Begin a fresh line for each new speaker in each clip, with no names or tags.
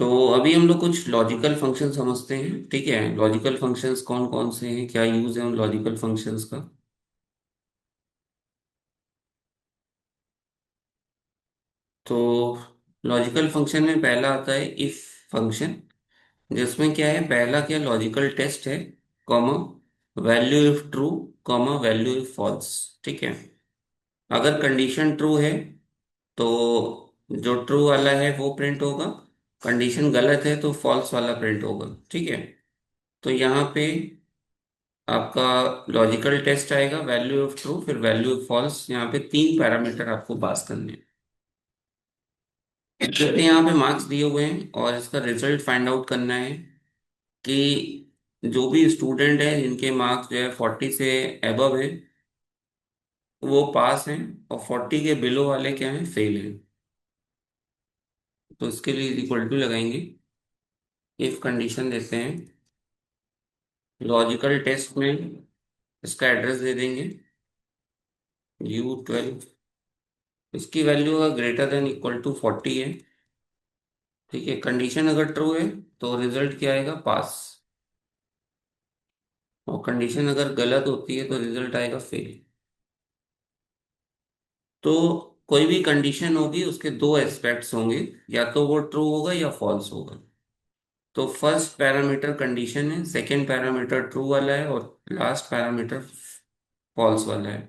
तो अभी हम लोग कुछ लॉजिकल फंक्शन समझते हैं। ठीक है, लॉजिकल फंक्शंस कौन कौन से हैं, क्या यूज है उन लॉजिकल फंक्शंस का। तो लॉजिकल फंक्शन में पहला आता है इफ फंक्शन, जिसमें क्या है, पहला क्या लॉजिकल टेस्ट है, comma value if true, comma value if false. ठीक है, अगर कंडीशन ट्रू है तो जो ट्रू वाला है वो प्रिंट होगा, कंडीशन गलत है तो फॉल्स वाला प्रिंट होगा। ठीक है, तो यहाँ पे आपका लॉजिकल टेस्ट आएगा वैल्यू ऑफ ट्रू, फिर वैल्यू ऑफ फॉल्स। यहाँ पे तीन पैरामीटर आपको पास करने हैं। जैसे यहाँ पे मार्क्स दिए हुए हैं और इसका रिजल्ट फाइंड आउट करना है कि जो भी स्टूडेंट है जिनके मार्क्स जो है 40 से एबव है वो पास हैं, और 40 के बिलो वाले क्या हैं, फेल हैं। तो इसके लिए इक्वल टू लगाएंगे, इफ कंडीशन देते हैं, लॉजिकल टेस्ट में इसका एड्रेस दे देंगे U12, इसकी वैल्यू अगर ग्रेटर देन इक्वल टू 40 है। ठीक है, कंडीशन अगर ट्रू है तो रिजल्ट क्या आएगा, पास। और कंडीशन अगर गलत होती है तो रिजल्ट आएगा फेल। तो कोई भी कंडीशन होगी उसके दो एस्पेक्ट्स होंगे, या तो वो ट्रू होगा या फॉल्स होगा। तो फर्स्ट पैरामीटर कंडीशन है, सेकंड पैरामीटर ट्रू वाला है, और लास्ट पैरामीटर फॉल्स वाला है।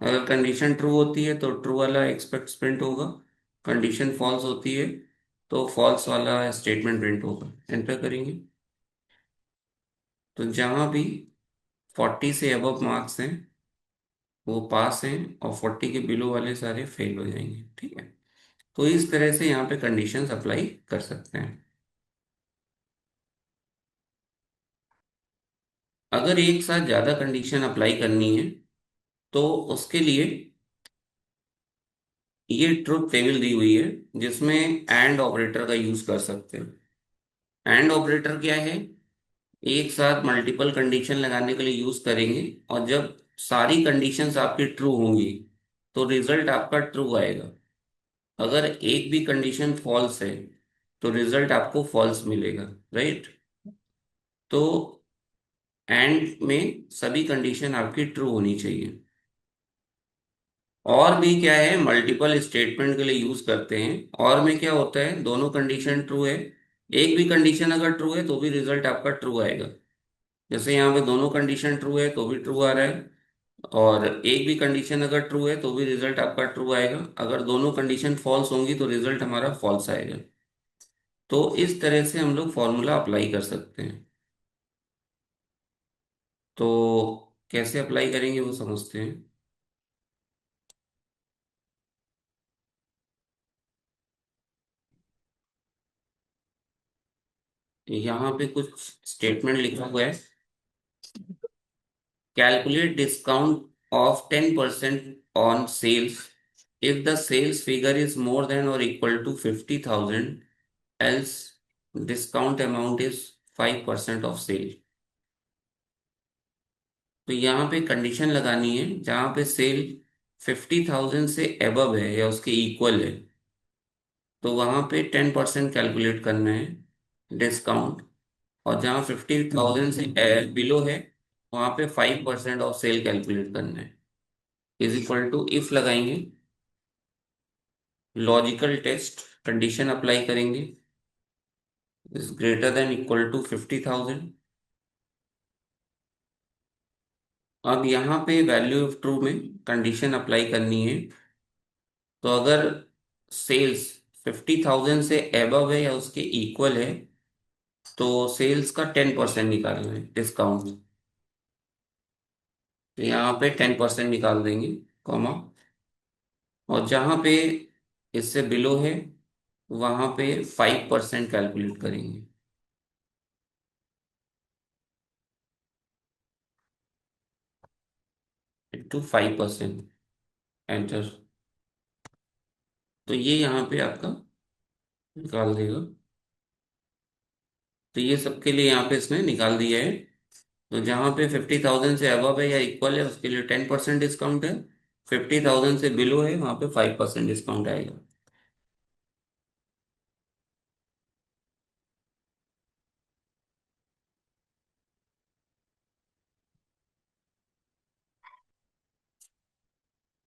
अगर कंडीशन ट्रू होती है तो ट्रू वाला एक्सपेक्ट प्रिंट होगा, कंडीशन फॉल्स होती है तो फॉल्स वाला स्टेटमेंट प्रिंट होगा। एंटर करेंगे तो जहां भी 40 से अबव मार्क्स हैं वो पास हैं, और 40 के बिलो वाले सारे फेल हो जाएंगे। ठीक है, तो इस तरह से यहाँ पे कंडीशंस अप्लाई कर सकते हैं। अगर एक साथ ज़्यादा कंडीशन अप्लाई करनी है तो उसके लिए ये ट्रुथ टेबल दी हुई है, जिसमें एंड ऑपरेटर का यूज कर सकते हैं। एंड ऑपरेटर क्या है, एक साथ मल्टीपल कंडीशन लगाने के लिए यूज करेंगे, और जब सारी कंडीशंस आपकी ट्रू होंगी तो रिजल्ट आपका ट्रू आएगा। अगर एक भी कंडीशन फॉल्स है तो रिजल्ट आपको फॉल्स मिलेगा। राइट, तो एंड में सभी कंडीशन आपकी ट्रू होनी चाहिए। और भी क्या है, मल्टीपल स्टेटमेंट के लिए यूज करते हैं। और में क्या होता है, दोनों कंडीशन ट्रू है, एक भी कंडीशन अगर ट्रू है तो भी रिजल्ट आपका ट्रू आएगा। जैसे यहाँ पे दोनों कंडीशन ट्रू है तो भी ट्रू आ रहा है, और एक भी कंडीशन अगर ट्रू है तो भी रिजल्ट आपका ट्रू आएगा। अगर दोनों कंडीशन फॉल्स होंगी तो रिजल्ट हमारा फॉल्स आएगा। तो इस तरह से हम लोग फॉर्मूला अप्लाई कर सकते हैं। तो कैसे अप्लाई करेंगे वो समझते हैं। यहाँ पे कुछ स्टेटमेंट लिखा हुआ है, calculate discount of 10% on sales if the sales figure is more than or equal to 50,000, else discount amount is 5% of sale। तो यहाँ पे कंडीशन लगानी है, जहाँ पे सेल 50,000 से एबव है या उसके इक्वल है तो वहाँ पे 10% कैलकुलेट करना है डिस्काउंट, और जहाँ 50,000 से बिलो है वहाँ पे 5% ऑफ सेल कैलकुलेट करना है। इज इक्वल टू इफ लगाएंगे, लॉजिकल टेस्ट, कंडीशन अप्लाई करेंगे, is greater than equal to 50,000। अब यहाँ पे वैल्यू ऑफ ट्रू में कंडीशन अप्लाई करनी है। तो अगर सेल्स 50,000 से एबव है या उसके इक्वल है तो सेल्स का 10% निकालना है डिस्काउंट। तो यहाँ पे 10% निकाल देंगे, कॉमा, और जहाँ पे इससे बिलो है वहाँ पे 5% कैलकुलेट करेंगे, टू 5%। एंटर। तो ये यहाँ पे आपका निकाल देगा। तो ये सबके लिए यहाँ पे इसने निकाल दिया है। तो जहाँ पे 50,000 से अबव है या इक्वल है उसके लिए 10% डिस्काउंट है, 50,000 से बिलो है वहाँ पे 5% डिस्काउंट आएगा।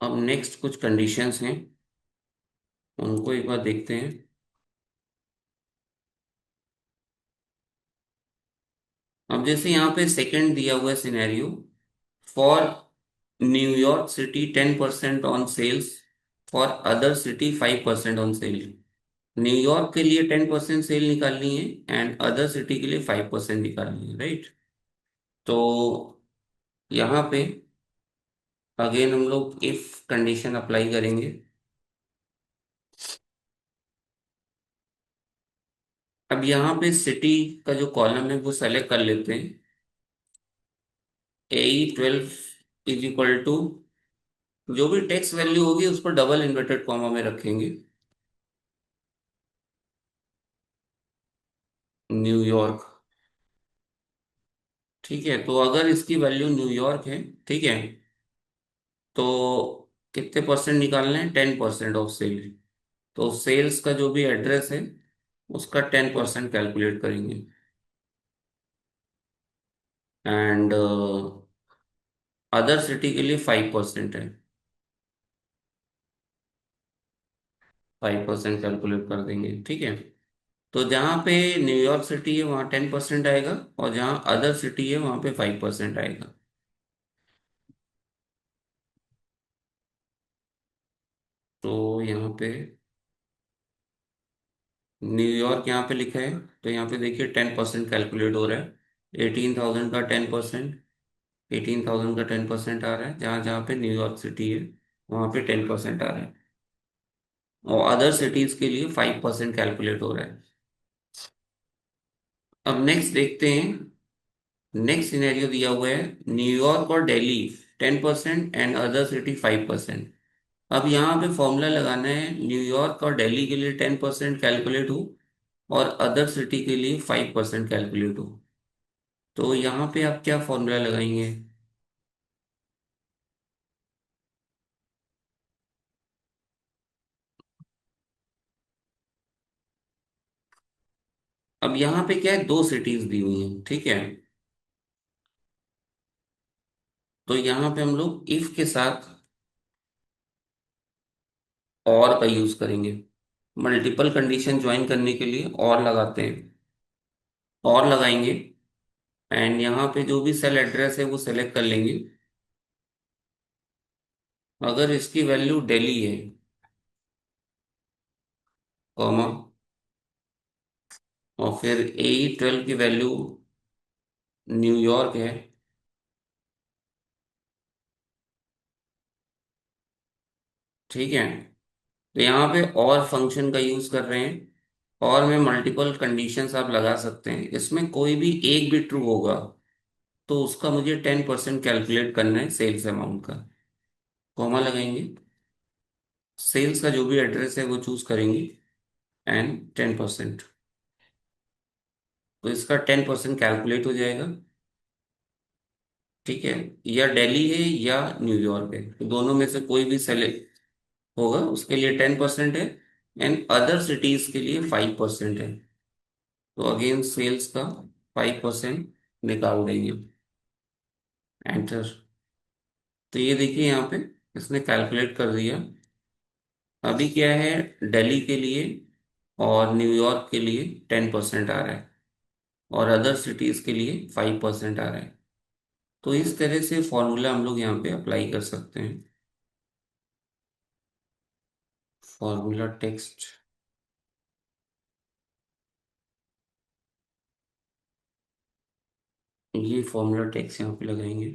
अब नेक्स्ट कुछ कंडीशंस हैं, उनको एक बार देखते हैं। अब जैसे यहाँ पे सेकंड दिया हुआ है scenario, for New York city 10% on sales, for other city 5% on sale. New York के लिए 10% सेल निकालनी है एंड अदर सिटी के लिए 5% निकालनी है, राइट। तो यहाँ पे अगेन हम लोग इफ कंडीशन अप्लाई करेंगे। अब यहाँ पे सिटी का जो कॉलम है वो सेलेक्ट कर लेते हैं। AE12 इज इक्वल टू, जो भी टेक्स्ट वैल्यू होगी उस पर डबल इन्वर्टेड कॉमा में रखेंगे, न्यूयॉर्क। ठीक है, तो अगर इसकी वैल्यू न्यूयॉर्क है, ठीक है, तो कितने परसेंट निकालना है? 10% ऑफ सेल। तो सेल्स का जो भी एड्रेस है उसका 10% कैलकुलेट करेंगे, एंड अदर सिटी के लिए 5% है, 5% कैलकुलेट कर देंगे, ठीक है। तो जहाँ पे न्यूयॉर्क सिटी है वहाँ 10% आएगा, और जहाँ अदर सिटी है वहाँ पे 5% आएगा। तो यहाँ पे न्यूयॉर्क यहाँ पे लिखा है, तो यहाँ पे देखिए 10% कैलकुलेट हो रहा है। 18,000 का 10%, 18,000 का 10% आ रहा है, जहाँ जहाँ पे न्यूयॉर्क सिटी है वहाँ पे 10% आ रहा है, और अदर सिटीज के लिए 5% कैलकुलेट हो रहा है। अब नेक्स्ट देखते हैं। नेक्स्ट सिनेरियो दिया हुआ है, न्यूयॉर्क और दिल्ली 10% एंड अदर सिटी 5%। अब यहाँ पे फॉर्मूला लगाना है, न्यूयॉर्क और दिल्ली के लिए 10% कैलकुलेट हो और अदर सिटी के लिए 5% कैलकुलेट हो। तो यहाँ पे आप क्या फॉर्मूला लगाएंगे? अब यहाँ पे क्या है, दो सिटीज दी हुई हैं, ठीक है। तो यहाँ पे हम लोग इफ के साथ और का यूज करेंगे। मल्टीपल कंडीशन ज्वाइन करने के लिए और लगाते हैं, और लगाएंगे, एंड यहाँ पे जो भी सेल एड्रेस है वो सेलेक्ट कर लेंगे। अगर इसकी वैल्यू दिल्ली है, कॉमा, और फिर AE12 की वैल्यू न्यूयॉर्क है, ठीक है, तो यहाँ पे और फंक्शन का यूज कर रहे हैं। और में मल्टीपल कंडीशंस आप लगा सकते हैं, इसमें कोई भी एक भी ट्रू होगा तो उसका मुझे 10% कैलकुलेट करना है सेल्स अमाउंट का। कॉमा लगाएंगे, सेल्स का जो भी एड्रेस है वो चूज करेंगे, एंड 10%। तो इसका 10% कैलकुलेट हो जाएगा, ठीक है। या दिल्ली है या न्यूयॉर्क है, तो दोनों में से कोई भी सेलेक्ट होगा उसके लिए 10% है, एंड अदर सिटीज के लिए 5% है। तो अगेन सेल्स का 5% निकाल देंगे, एंटर। तो ये देखिए यहाँ पे इसने कैलकुलेट कर दिया। अभी क्या है, दिल्ली के लिए और न्यूयॉर्क के लिए 10% आ रहा है, और अदर सिटीज के लिए 5% आ रहा है। तो इस तरह से फॉर्मूला हम लोग यहाँ पे अप्लाई कर सकते हैं। फॉर्मूला टेक्स्ट, ये फॉर्मूला टेक्स्ट यहाँ पे लगाएंगे।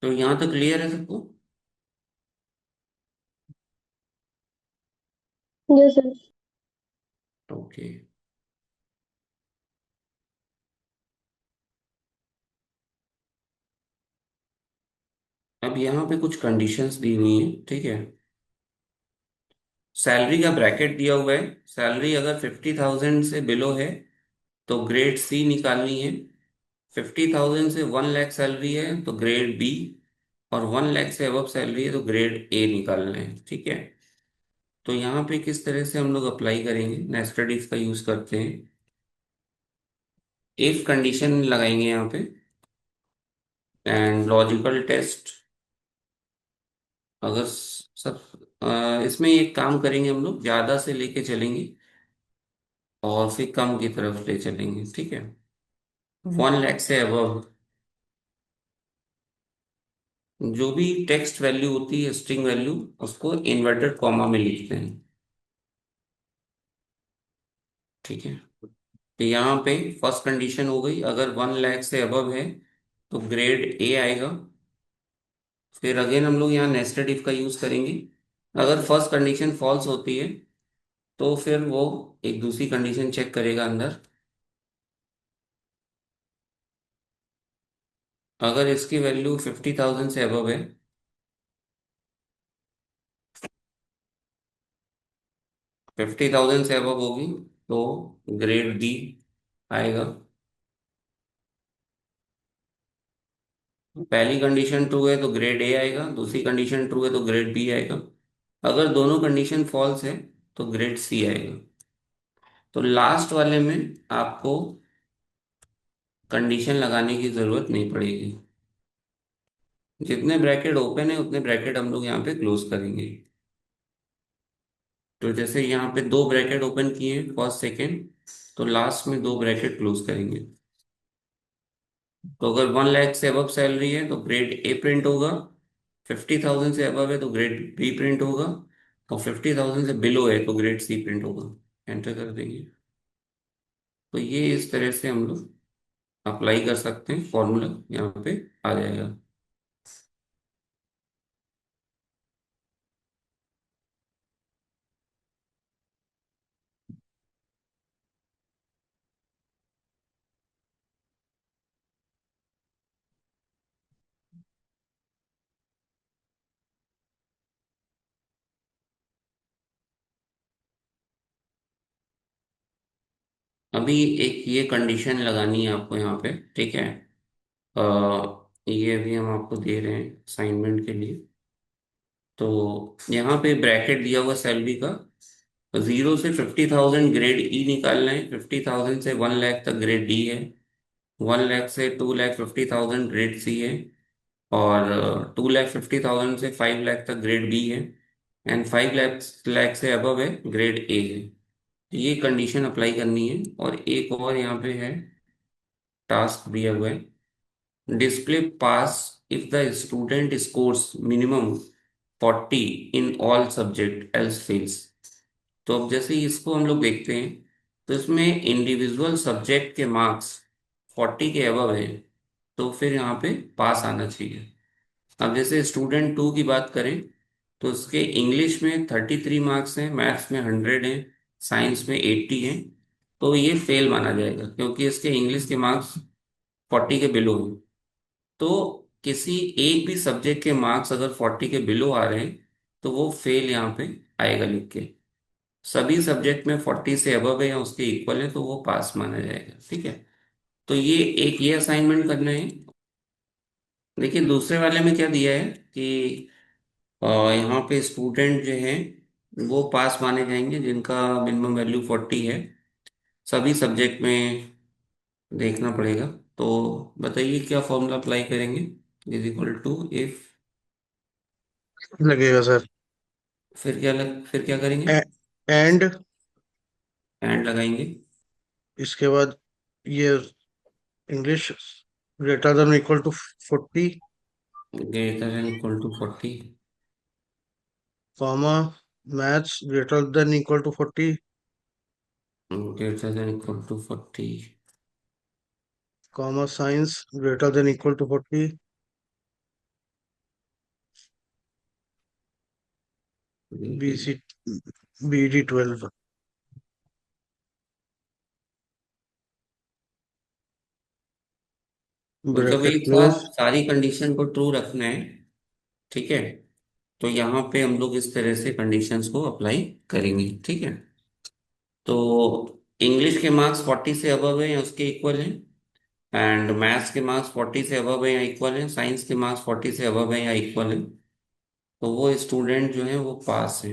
तो यहाँ तक क्लियर है सबको?
Yes sir.
ओके। अब यहाँ पे कुछ कंडीशंस दी हुई हैं, ठीक है। सैलरी का ब्रैकेट दिया हुआ है, सैलरी अगर 50,000 से बिलो है तो ग्रेड सी निकालनी है। 50,000 से 1 लाख सैलरी है तो ग्रेड बी, और 1 लाख से अबव सैलरी है तो ग्रेड ए निकालना है, ठीक है। तो यहाँ पे किस तरह से हम लोग अप्लाई करेंगे, नेस्टेड इफ का यूज करते हैं। इफ कंडीशन लगाएंगे यहाँ पे, एंड लॉजिकल टेस्ट। अगर सब इसमें एक काम करेंगे, हम लोग ज्यादा से लेके चलेंगे और फिर कम की तरफ ले चलेंगे, ठीक है। 1 लाख से अबव जो भी टेक्स्ट वैल्यू होती है, स्ट्रिंग वैल्यू, उसको इन्वर्टेड कॉमा में लिखते हैं, ठीक है। तो यहाँ पे फर्स्ट कंडीशन हो गई, अगर 1 लाख से अबव है तो ग्रेड ए आएगा। फिर अगेन हम लोग यहाँ नेस्टेड इफ का यूज करेंगे। अगर फर्स्ट कंडीशन फॉल्स होती है तो फिर वो एक दूसरी कंडीशन चेक करेगा अंदर। अगर इसकी वैल्यू 50,000 से अबव है, 50,000 से अबव होगी तो ग्रेड बी आएगा। पहली कंडीशन ट्रू है तो ग्रेड ए आएगा, दूसरी कंडीशन ट्रू है तो ग्रेड बी आएगा। अगर दोनों कंडीशन फॉल्स है तो ग्रेड सी आएगा। तो लास्ट वाले में आपको कंडीशन लगाने की जरूरत नहीं पड़ेगी। जितने ब्रैकेट ओपन है उतने ब्रैकेट हम लोग यहाँ पे क्लोज करेंगे। तो जैसे यहाँ पे दो ब्रैकेट ओपन किए फर्स्ट सेकेंड, तो लास्ट में दो ब्रैकेट क्लोज करेंगे। तो अगर 1 लाख से अबव सैलरी है तो ग्रेड ए प्रिंट होगा, 50,000 से अबव है तो ग्रेड बी प्रिंट होगा, और 50,000 से बिलो है तो ग्रेड सी प्रिंट होगा। एंटर कर देंगे। तो ये इस तरह से हम लोग अप्लाई कर सकते हैं, फॉर्मूला यहाँ पे आ जाएगा। अभी एक ये कंडीशन लगानी है आपको यहाँ पे, ठीक है। ये अभी हम आपको दे रहे हैं असाइनमेंट के लिए। तो यहाँ पे ब्रैकेट दिया हुआ सैलरी का, 0 से 50,000 ग्रेड ई निकालना है, 50,000 से 1 लाख तक ग्रेड डी है, 1 लाख से 2,50,000 ग्रेड सी है, और 2,50,000 से 5 लाख तक ग्रेड बी है, एंड 5 लाख से अबव है ग्रेड ए है। तो ये कंडीशन अप्लाई करनी है। और एक और यहाँ पे है टास्क दिया हुआ है, display pass if the student scores minimum 40 in all subject else fails. तो अब जैसे ही इसको हम लोग देखते हैं, तो इसमें इंडिविजुअल सब्जेक्ट के मार्क्स 40 के अबव है तो फिर यहाँ पे पास आना चाहिए। अब जैसे स्टूडेंट टू की बात करें, तो उसके इंग्लिश में 33 मार्क्स हैं, मैथ्स में 100 हैं, साइंस में 80 हैं। तो ये फेल माना जाएगा क्योंकि इसके इंग्लिश के मार्क्स 40 के बिलो हैं। तो किसी एक भी सब्जेक्ट के मार्क्स अगर 40 के बिलो आ रहे हैं तो वो फेल यहाँ पे आएगा लिख के। सभी सब्जेक्ट में 40 से अबव है या उसके इक्वल है तो वो पास माना जाएगा, ठीक है। तो ये एक ये असाइनमेंट करना है। देखिए दूसरे वाले में क्या दिया है कि यहाँ पे स्टूडेंट जो है वो पास माने जाएंगे जिनका मिनिमम वैल्यू 40 है, सभी सब्जेक्ट में देखना पड़ेगा। तो बताइए क्या फॉर्मूला अप्लाई करेंगे, इज इक्वल टू इफ।
लगेगा सर।
फिर क्या करेंगे।
एंड
एंड लगाएंगे।
इसके बाद ये English greater than equal to 40,
greater than equal to 40।
Comma maths greater than equal to 40,
greater than equal to 40।
Comma science greater than equal to 40, B C B D 12
मतलब
bracket
एक
close.
साथ सारी condition को true रखना है, ठीक है। तो यहाँ पे हम लोग इस तरह से कंडीशंस को अप्लाई करेंगे, ठीक है। तो इंग्लिश के मार्क्स 40 से अबव है या उसके इक्वल हैं, एंड मैथ्स के मार्क्स 40 से अबव है या इक्वल है, साइंस के मार्क्स 40 से अबव है या इक्वल है, तो वो स्टूडेंट जो है वो पास है।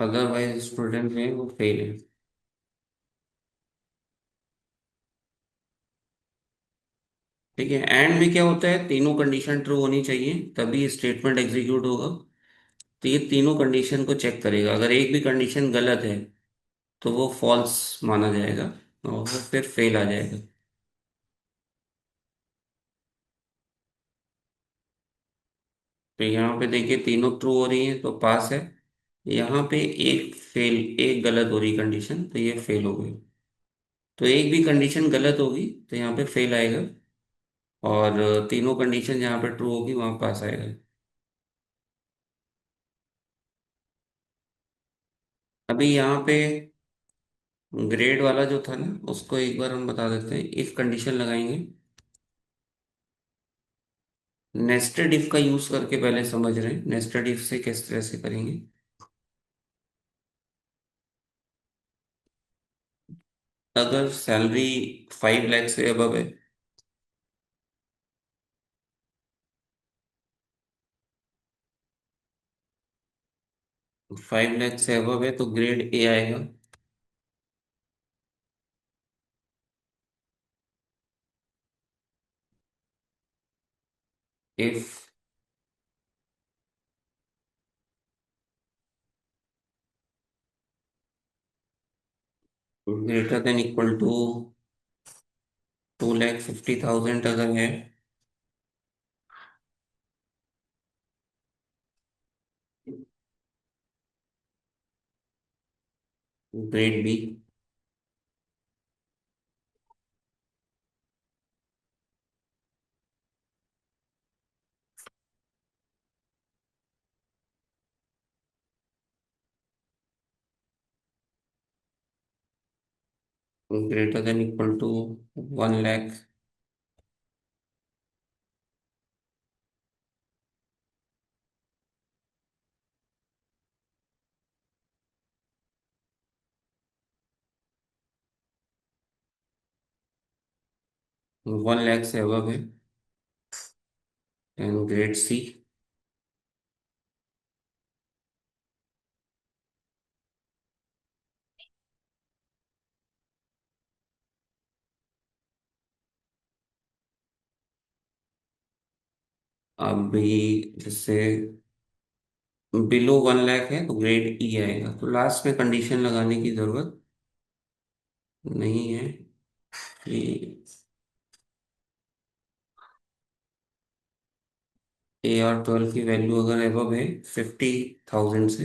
अदरवाइज स्टूडेंट जो है वो फेल है। ठीक है, एंड में क्या होता है, तीनों कंडीशन ट्रू होनी चाहिए तभी स्टेटमेंट एग्जीक्यूट होगा। तो ये तीनों कंडीशन को चेक करेगा, अगर एक भी कंडीशन गलत है तो वो फॉल्स माना जाएगा और वो फिर फेल आ जाएगा। तो यहाँ पे देखिए तीनों ट्रू हो रही हैं तो पास है। यहाँ पे एक फेल, एक गलत हो रही कंडीशन तो ये फेल हो गई। तो एक भी कंडीशन गलत होगी तो यहाँ पे फेल आएगा, और तीनों कंडीशन जहाँ पे ट्रू होगी वहाँ पास आएगा। अभी यहाँ पे ग्रेड वाला जो था ना, उसको एक बार हम बता देते हैं, इफ कंडीशन लगाएंगे। नेस्टेड इफ का यूज करके पहले समझ रहे हैं, नेस्टेड इफ से किस तरह से करेंगे। अगर सैलरी 5 लाख से अबव है, 5 लाख से अबव है तो ग्रेड ए आएगा। If greater than equal to 2,50,000 अगर है, grade B. Greater than equal to 1 lakh. One lakh से अबव है एंड ग्रेड सी। अभी जैसे बिलो 1 लाख है तो ग्रेड ई आएगा, तो लास्ट में कंडीशन लगाने की जरूरत नहीं है कि ए आर 12 की वैल्यू अगर एबव है 50,000 से,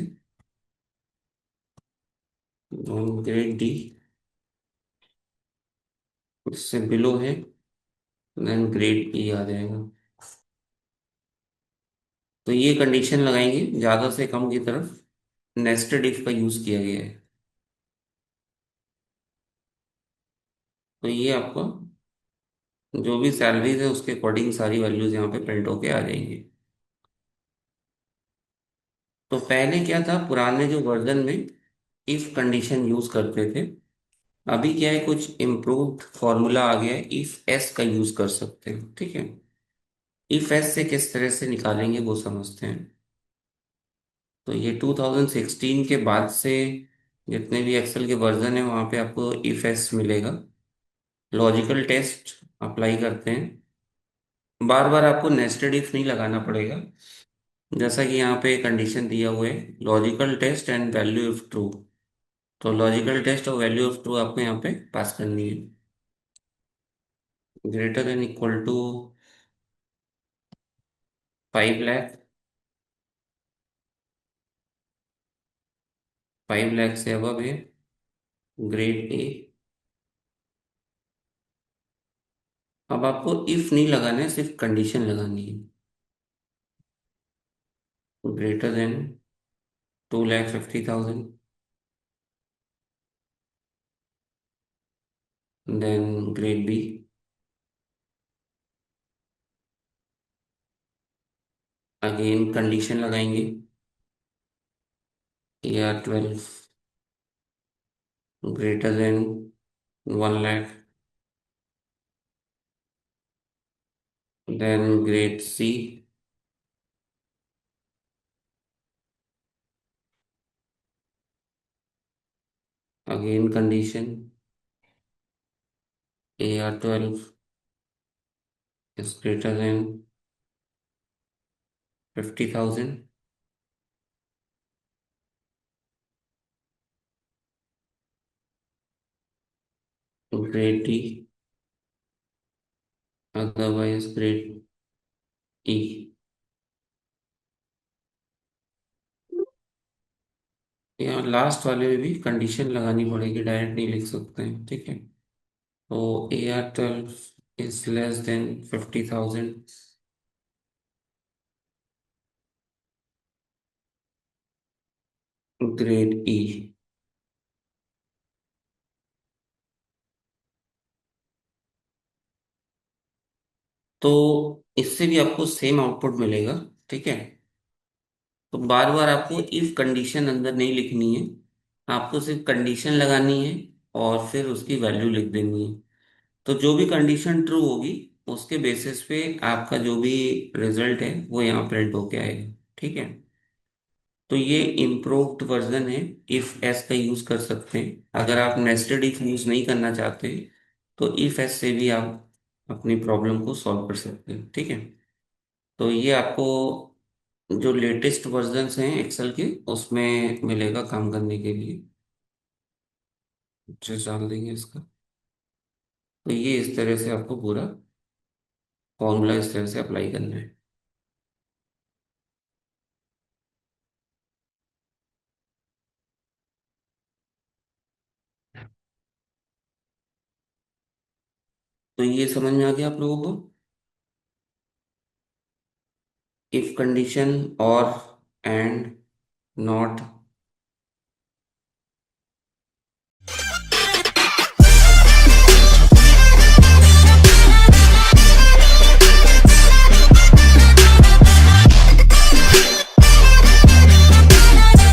ग्रेड डी उससे बिलो है, देन ग्रेड ई आ जाएगा। तो ये कंडीशन लगाएंगे ज्यादा से कम की तरफ, नेस्टेड इफ का यूज किया गया है। तो ये आपको जो भी सैलरीज है उसके अकॉर्डिंग सारी वैल्यूज यहाँ पे प्रिंट होके आ जाएंगी। तो पहले क्या था, पुराने जो वर्जन में इफ कंडीशन यूज करते थे, अभी क्या है कुछ इम्प्रूव्ड फॉर्मूला आ गया है, इफ एस का यूज कर सकते हैं। ठीक है, इफ एस से किस तरह से निकालेंगे वो समझते हैं। तो ये 2016 के बाद से जितने भी एक्सेल के वर्जन है वहाँ पे आपको इफ एस मिलेगा। लॉजिकल टेस्ट अप्लाई करते हैं, बार बार आपको नेस्टेड इफ नहीं लगाना पड़ेगा। जैसा कि यहाँ पे कंडीशन दिया हुआ है, logical test and value of true, तो लॉजिकल टेस्ट और वैल्यू ऑफ ट्रू आपको यहाँ पे पास करनी है। Greater than equal to 5 lakh, 5 lakh से अबव है, ग्रेड ए। अब आपको इफ नहीं लगाना है, सिर्फ कंडीशन लगानी है। Greater than 2,50,000, then grade B. Again condition लगाएंगे, A R 12 greater than 1 lakh, then grade C, again condition AR12 is greater than 50,000, grade D, otherwise grade E। यहाँ लास्ट वाले में भी कंडीशन लगानी पड़ेगी, डायरेक्ट नहीं लिख सकते हैं, ठीक है। तो AR12 is less than 50,000, grade E. तो इससे भी आपको सेम आउटपुट मिलेगा, ठीक है। तो बार बार आपको इफ कंडीशन अंदर नहीं लिखनी है, आपको सिर्फ कंडीशन लगानी है और फिर उसकी वैल्यू लिख देनी है। तो जो भी कंडीशन ट्रू होगी उसके बेसिस पे आपका जो भी रिजल्ट है वो यहाँ प्रिंट होके आएगा, ठीक है। तो ये इम्प्रूव्ड वर्जन है, इफ एस का यूज कर सकते हैं। अगर आप नेस्टेड इफ यूज नहीं करना चाहते तो इफ एस से भी आप अपनी प्रॉब्लम को सॉल्व कर सकते हैं, ठीक है। तो ये आपको जो लेटेस्ट वर्जन्स हैं एक्सेल के उसमें मिलेगा काम करने के लिए, जो डाल देंगे इसका। तो ये इस तरह से आपको पूरा फॉर्मूला इस तरह से अप्लाई करना है। तो ये समझ में आ गया आप लोगों को, इफ कंडीशन और एंड नॉट